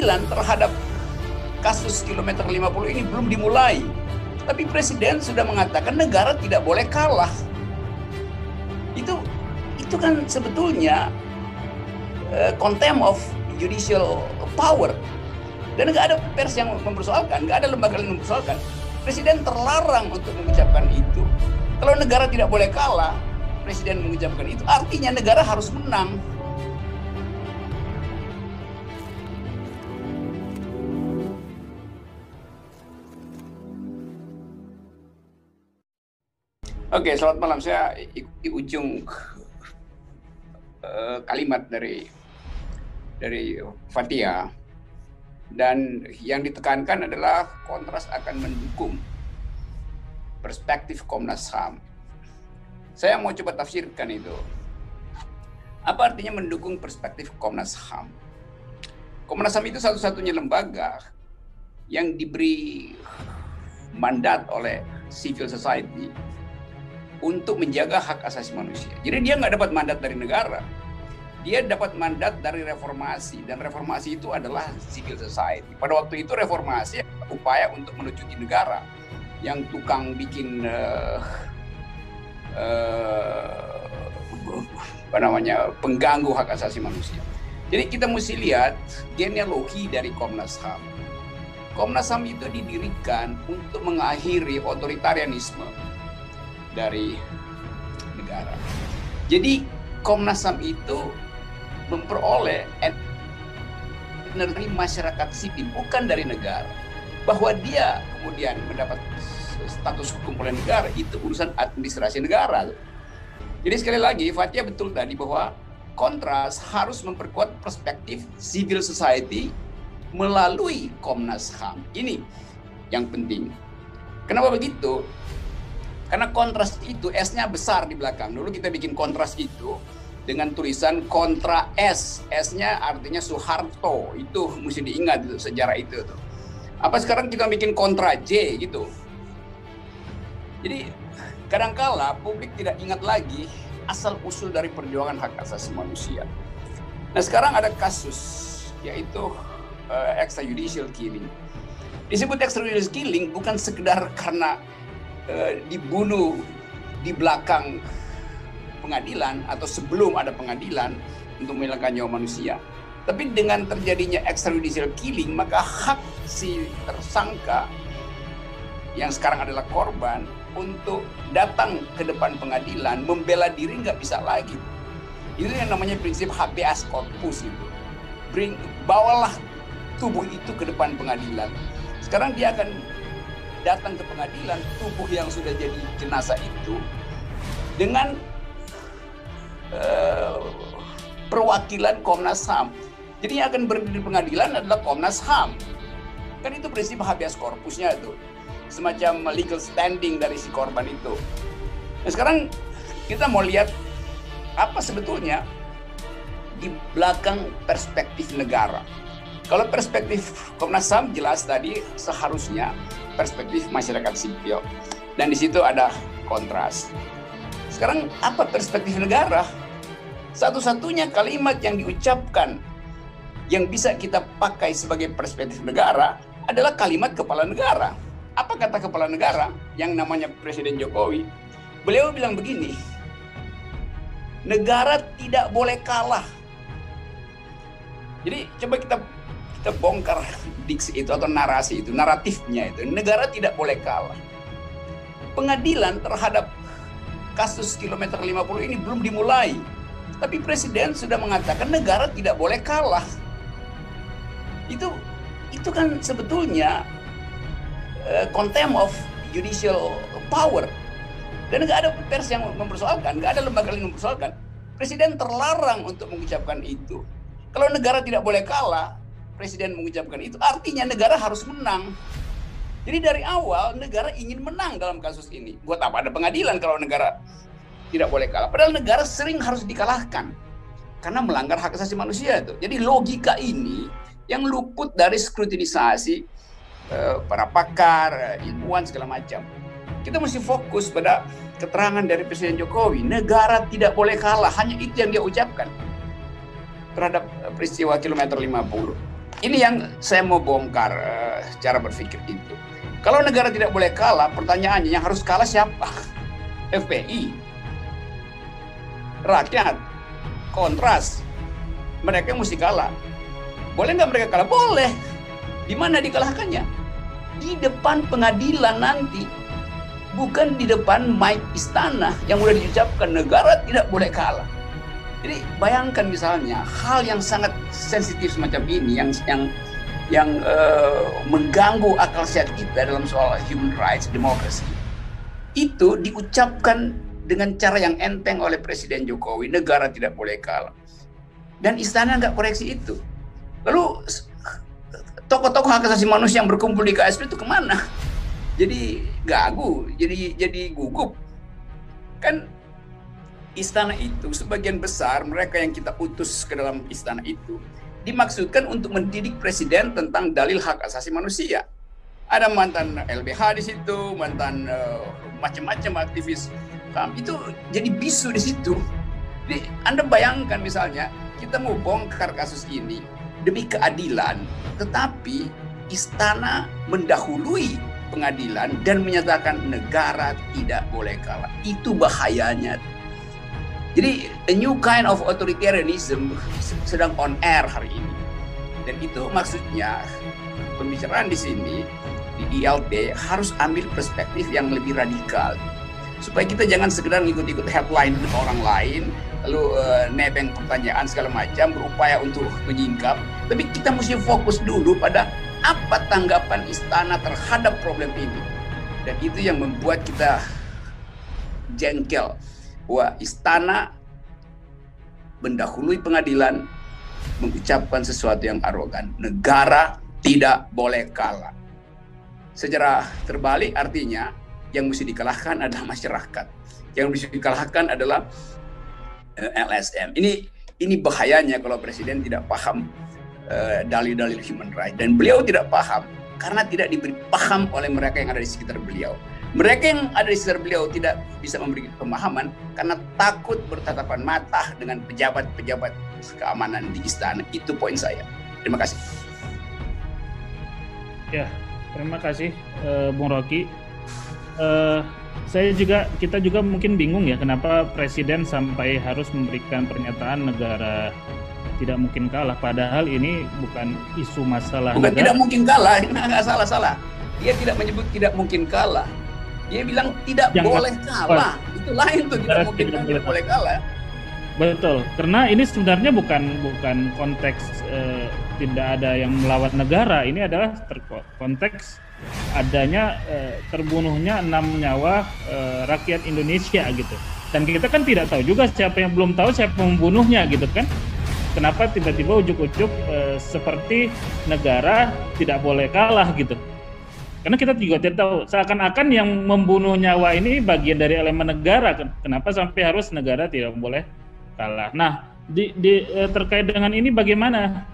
pengadilan terhadap kasus kilometer 50 ini belum dimulai. Tapi Presiden sudah mengatakan negara tidak boleh kalah. Itu kan sebetulnya contempt of judicial power. Dan nggak ada pers yang mempersoalkan, nggak ada lembaga yang mempersoalkan. Presiden terlarang untuk mengucapkan itu. Kalau negara tidak boleh kalah, Presiden mengucapkan itu, artinya negara harus menang. Oke, selamat malam. Saya ikuti ujung kalimat dari Fathia, dan yang ditekankan adalah Kontras akan mendukung perspektif Komnas HAM. Saya mau coba tafsirkan itu. Apa artinya mendukung perspektif Komnas HAM? Komnas HAM itu satu-satunya lembaga yang diberi mandat oleh civil society untuk menjaga hak asasi manusia. Jadi dia nggak dapat mandat dari negara. Dia dapat mandat dari reformasi, dan reformasi itu adalah civil society. Pada waktu itu reformasi upaya untuk melucuti negara yang tukang bikin pengganggu hak asasi manusia. Jadi kita mesti lihat genealogi dari Komnas HAM. Komnas HAM itu didirikan untuk mengakhiri otoritarianisme dari negara. Jadi Komnas HAM itu memperoleh energi masyarakat sipil, bukan dari negara. Bahwa dia kemudian mendapat status hukum oleh negara, itu urusan administrasi negara. Jadi sekali lagi, Fathia betul tadi bahwa Kontras harus memperkuat perspektif civil society melalui Komnas HAM. Ini yang penting. Kenapa begitu? Karena Kontras itu S-nya besar di belakang. Dulu kita bikin Kontras itu dengan tulisan kontra S. S-nya artinya Soeharto. Itu mesti diingat itu, sejarah itu tuh. Apa sekarang kita bikin kontra J gitu. Jadi kadangkala publik tidak ingat lagi asal-usul dari perjuangan hak asasi manusia. Nah sekarang ada kasus yaitu extrajudicial killing. Disebut extrajudicial killing bukan sekedar karena dibunuh di belakang pengadilan atau sebelum ada pengadilan untuk menghilangkan nyawa manusia. Tapi dengan terjadinya extrajudicial killing, maka hak si tersangka yang sekarang adalah korban untuk datang ke depan pengadilan, membela diri nggak bisa lagi. Itu yang namanya prinsip habeas corpus itu. Bawalah tubuh itu ke depan pengadilan. Sekarang dia akan datang ke pengadilan, tubuh yang sudah jadi jenazah itu dengan perwakilan Komnas HAM. Jadi yang akan berdiri di pengadilan adalah Komnas HAM. Kan itu prinsip habeas corpusnya itu. Semacam legal standing dari si korban itu. Nah sekarang kita mau lihat apa sebetulnya di belakang perspektif negara. Kalau perspektif Komnas HAM jelas tadi seharusnya perspektif masyarakat sipil. Dan di situ ada Kontras. Sekarang apa perspektif negara? Satu-satunya kalimat yang diucapkan yang bisa kita pakai sebagai perspektif negara adalah kalimat kepala negara. Apa kata kepala negara yang namanya Presiden Jokowi? Beliau bilang begini, negara tidak boleh kalah. Jadi coba kita bongkar diksi itu atau narasi itu, naratifnya itu. Negara tidak boleh kalah. Pengadilan terhadap kasus kilometer 50 ini belum dimulai. Tapi Presiden sudah mengatakan negara tidak boleh kalah. Itu kan sebetulnya contempt of judicial power. Dan nggak ada pers yang mempersoalkan, nggak ada lembaga yang mempersoalkan. Presiden terlarang untuk mengucapkan itu. Kalau negara tidak boleh kalah, Presiden mengucapkan itu, artinya negara harus menang. Jadi dari awal negara ingin menang dalam kasus ini. Buat apa ada pengadilan kalau negara tidak boleh kalah? Padahal negara sering harus dikalahkan karena melanggar hak asasi manusia itu. Jadi logika ini yang luput dari skrutinisasi para pakar, ilmuwan segala macam. Kita mesti fokus pada keterangan dari Presiden Jokowi. Negara tidak boleh kalah, hanya itu yang dia ucapkan terhadap peristiwa kilometer 50. ini yang saya mau bongkar cara berpikir itu. Kalau negara tidak boleh kalah, pertanyaannya yang harus kalah siapa? FPI, rakyat, kontras, mereka mesti kalah. Boleh nggak mereka kalah? Boleh. Di mana dikalahkannya? Di depan pengadilan nanti, bukan di depan mic istana yang udah diucapkan negara tidak boleh kalah. Jadi bayangkan misalnya hal yang sangat sensitif semacam ini yang mengganggu akal sehat kita dalam soal human rights, demokrasi, itu diucapkan dengan cara yang enteng oleh Presiden Jokowi, negara tidak boleh kalah. Dan istana nggak koreksi itu. Lalu tokoh-tokoh hak asasi manusia yang berkumpul di KSP itu kemana? Jadi gagu, jadi gugup. Kan istana itu sebagian besar mereka yang kita utus ke dalam istana itu dimaksudkan untuk mendidik presiden tentang dalil hak asasi manusia. Ada mantan LBH di situ, mantan macam-macam aktivis HAM, itu jadi bisu di situ. Jadi Anda bayangkan misalnya kita mau bongkar kasus ini demi keadilan, tetapi istana mendahului pengadilan dan menyatakan negara tidak boleh kalah. Itu bahayanya. Jadi a new kind of authoritarianism sedang on air hari ini. Dan itu maksudnya pembicaraan di sini di ILT harus ambil perspektif yang lebih radikal. Supaya kita jangan sekedar ngikut-ikut headline orang lain, lalu nebeng pertanyaan segala macam, berupaya untuk menyingkap. Tapi kita mesti fokus dulu pada apa tanggapan istana terhadap problem ini. Dan itu yang membuat kita jengkel. Bahwa istana mendahului pengadilan mengucapkan sesuatu yang arogan. Negara tidak boleh kalah. Secara terbalik artinya yang mesti dikalahkan adalah masyarakat. Yang mesti dikalahkan adalah LSM. Ini bahayanya kalau presiden tidak paham dalil-dalil human rights. Dan beliau tidak paham karena tidak diberi paham oleh mereka yang ada di sekitar beliau. Mereka yang ada di sekitar beliau tidak bisa memberi pemahaman karena takut bertatapan mata dengan pejabat-pejabat keamanan di istana. Itu poin saya. Terima kasih. Ya, terima kasih Bung Rocky. Kita juga mungkin bingung ya kenapa presiden sampai harus memberikan pernyataan negara tidak mungkin kalah. Padahal ini bukan isu masalah. Bukan negara. Tidak mungkin kalah, nggak salah. Dia tidak menyebut tidak mungkin kalah. Dia bilang tidak boleh kalah. Itu lain tuh, tidak mungkin tidak boleh kalah. Betul, karena ini sebenarnya bukan konteks tidak ada yang melawan negara. Ini adalah konteks adanya terbunuhnya 6 nyawa rakyat Indonesia gitu. Dan kita kan tidak tahu juga belum tahu siapa membunuhnya gitu kan. Kenapa tiba-tiba ujuk-ujuk seperti negara tidak boleh kalah gitu. Karena kita juga tidak tahu, seakan-akan yang membunuh nyawa ini bagian dari elemen negara. Kenapa sampai harus negara tidak boleh kalah? Nah, terkait dengan ini bagaimana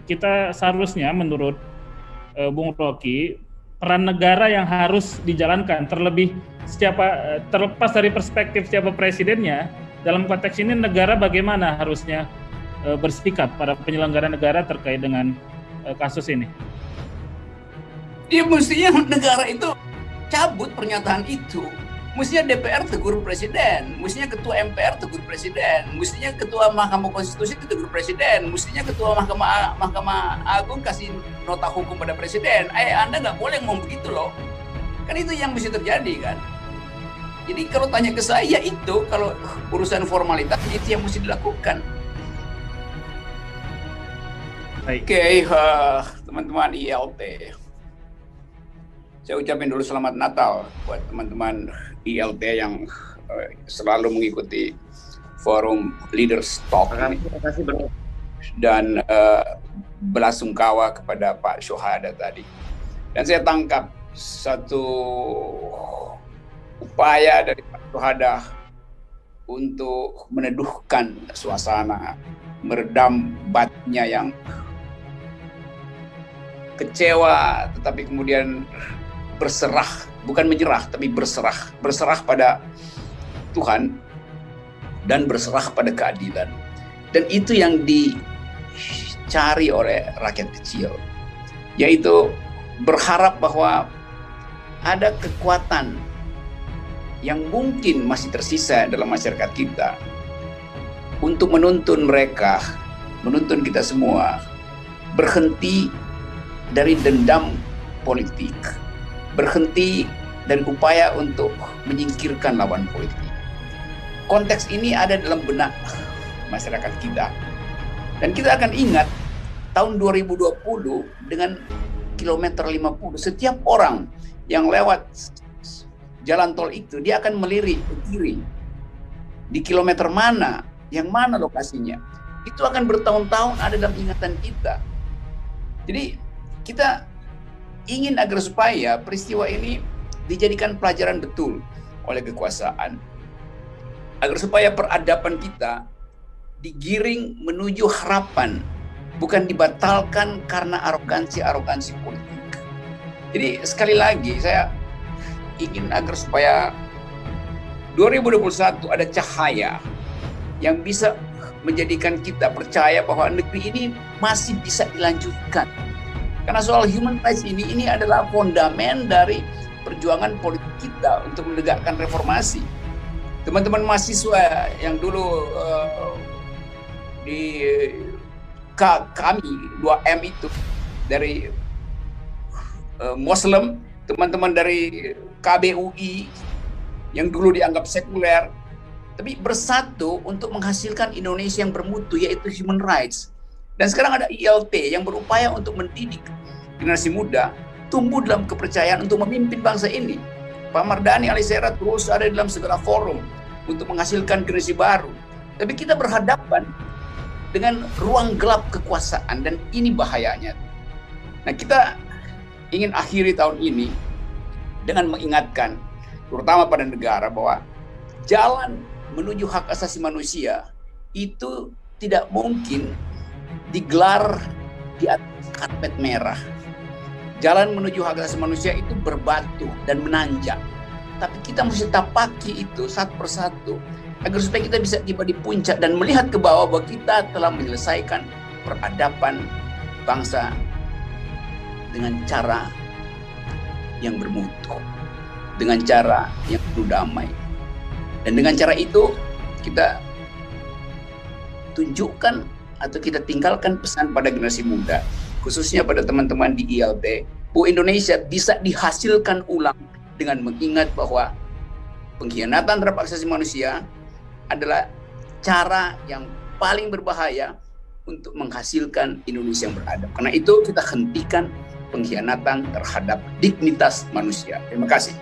kita seharusnya menurut Bung Rocky, peran negara yang harus dijalankan terlepas dari perspektif siapa presidennya, dalam konteks ini negara bagaimana harusnya bersikap pada penyelenggara negara terkait dengan kasus ini? Dia mestinya negara itu cabut pernyataan itu. Mestinya DPR tegur presiden, mestinya ketua MPR tegur presiden, mestinya ketua Mahkamah Konstitusi tegur presiden, mestinya ketua Mahkamah Agung kasih nota hukum pada presiden. Anda nggak boleh ngomong begitu loh. Kan itu yang mesti terjadi kan. Jadi kalau tanya ke saya itu, kalau urusan formalitas itu yang mesti dilakukan. Oke, teman-teman ILT. Saya ucapin dulu selamat Natal buat teman-teman ILT yang selalu mengikuti forum Leaders Talk ini. Terima kasih Bro. Dan belasungkawa kepada Pak Syuhada tadi. Dan saya tangkap satu upaya dari Pak Syuhada untuk meneduhkan suasana, meredam batnya yang kecewa, tetapi kemudian berserah, bukan menyerah, tapi berserah pada Tuhan dan berserah pada keadilan. Dan itu yang dicari oleh rakyat kecil, yaitu berharap bahwa ada kekuatan yang mungkin masih tersisa dalam masyarakat kita untuk menuntun mereka, menuntun kita semua berhenti dari dendam politik, berhenti dari upaya untuk menyingkirkan lawan politik. Konteks ini ada dalam benak masyarakat kita. Dan kita akan ingat tahun 2020 dengan kilometer 50, setiap orang yang lewat jalan tol itu, dia akan melirik ke kiri. Di kilometer mana, yang mana lokasinya. Itu akan bertahun-tahun ada dalam ingatan kita. Jadi kita ingin agar supaya peristiwa ini dijadikan pelajaran betul oleh kekuasaan. Agar supaya peradaban kita digiring menuju harapan, bukan dibatalkan karena arogansi politik. Jadi sekali lagi saya ingin agar supaya 2021 ada cahaya yang bisa menjadikan kita percaya bahwa negeri ini masih bisa dilanjutkan. Karena soal human rights ini adalah fondamen dari perjuangan politik kita untuk menegakkan reformasi. Teman-teman mahasiswa yang dulu di kami 2M itu dari Muslim, teman-teman dari KBUI yang dulu dianggap sekuler, tapi bersatu untuk menghasilkan Indonesia yang bermutu, yaitu human rights. Dan sekarang ada ILT yang berupaya untuk mendidik generasi muda tumbuh dalam kepercayaan untuk memimpin bangsa ini. Pak Mardhani Alisera terus ada dalam segala forum untuk menghasilkan generasi baru. Tapi kita berhadapan dengan ruang gelap kekuasaan, dan ini bahayanya. Nah, kita ingin akhiri tahun ini dengan mengingatkan, terutama pada negara, bahwa jalan menuju hak asasi manusia itu tidak mungkin digelar di atas karpet merah. Jalan menuju hak asasi manusia itu berbatu dan menanjak. Tapi kita mesti tapaki itu satu persatu, agar supaya kita bisa tiba di puncak dan melihat ke bawah bahwa kita telah menyelesaikan peradaban bangsa dengan cara yang bermutu, dengan cara yang penuh damai. Dan dengan cara itu kita tunjukkan atau kita tinggalkan pesan pada generasi muda, khususnya pada teman-teman di ILT, bahwa Indonesia bisa dihasilkan ulang dengan mengingat bahwa pengkhianatan terhadap hak asasi manusia adalah cara yang paling berbahaya untuk menghasilkan Indonesia yang beradab. Karena itu kita hentikan pengkhianatan terhadap dignitas manusia. Terima kasih.